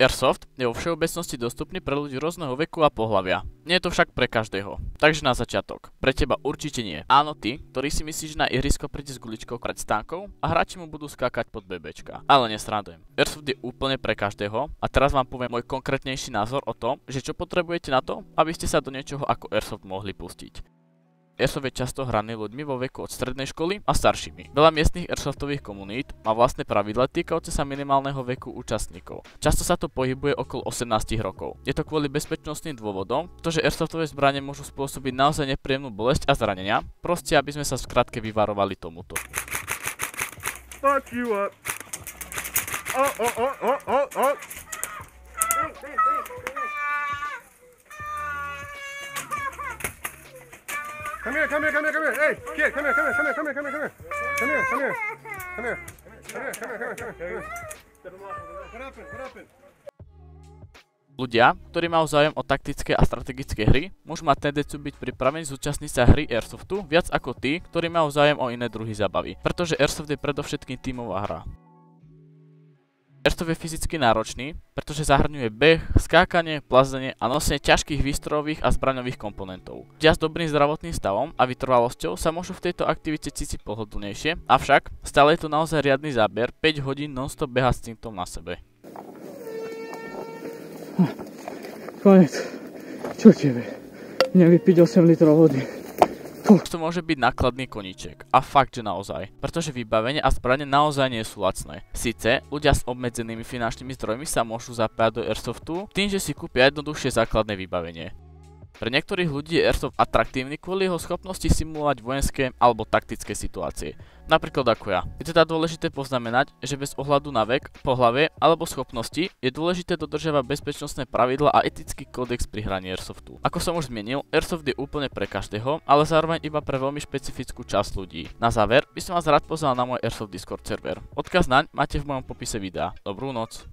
Airsoft je vo všeobecnosti dostupný pre ľudí rôzneho veku a pohlavia. Nie je to však pre každého. Takže na začiatok. Pre teba určite nie. Áno, ty, ktorý si myslíš, že na ihrisko príde s guličkou pred stánkou a hráči mu budú skákať pod bebečka. Ale nesrandujem. Airsoft je úplne pre každého a teraz vám poviem môj konkrétnejší názor o tom, že čo potrebujete na to, aby ste sa do niečoho ako Airsoft mohli pustiť. Airsoft je často hraný ľuďmi vo veku od strednej školy a staršími. Veľa miestnych airsoftových komunít má vlastné pravidlá týkajúce sa minimálneho veku účastníkov. Často sa to pohybuje okolo 18 rokov. Je to kvôli bezpečnostným dôvodom, pretože airsoftové zbrane môžu spôsobiť naozaj nepríjemnú bolesť a zranenia, proste aby sme sa skrátke vyvarovali tomuto. Fuck you up. Come here. Hey, kid, come here. What happened? Ľudia, ktorí majú záujem o taktické a strategické hry, môžu mať tendenciu byť pripravení zúčastniť sa hry Airsoftu viac ako tí, ktorí majú záujem o iné druhy zábavy, pretože Airsoft je predovšetkým tímová hra. Airsoft je fyzicky náročný, pretože zahrňuje beh, skákanie, plazenie a nosenie ťažkých výstrojových a zbraňových komponentov. Ľudia s dobrým zdravotným stavom a vytrvalosťou sa môžu v tejto aktivite cítiť pohodlnejšie, avšak stále je to naozaj riadny záber 5 hodín non-stop behať s týmto na sebe. Konec. Čo tebe? Nevypiť 8 litrov vody. To môže byť nákladný koníček. A fakt, že naozaj. Pretože vybavenie a zbrane naozaj nie sú lacné. Sice, ľudia s obmedzenými finančnými zdrojmi sa môžu zapájať do Airsoftu tým, že si kúpia jednoduchšie základné vybavenie. Pre niektorých ľudí je Airsoft atraktívny kvôli jeho schopnosti simulovať vojenské alebo taktické situácie. Napríklad ako ja. Je teda dôležité poznamenať, že bez ohľadu na vek, pohlavie alebo schopnosti je dôležité dodržiavať bezpečnostné pravidlá a etický kódex pri hraní Airsoftu. Ako som už zmienil, Airsoft je úplne pre každého, ale zároveň iba pre veľmi špecifickú časť ľudí. Na záver by som vás rád pozval na môj Airsoft Discord server. Odkaz naň máte v mojom popise videa. Dobrú noc.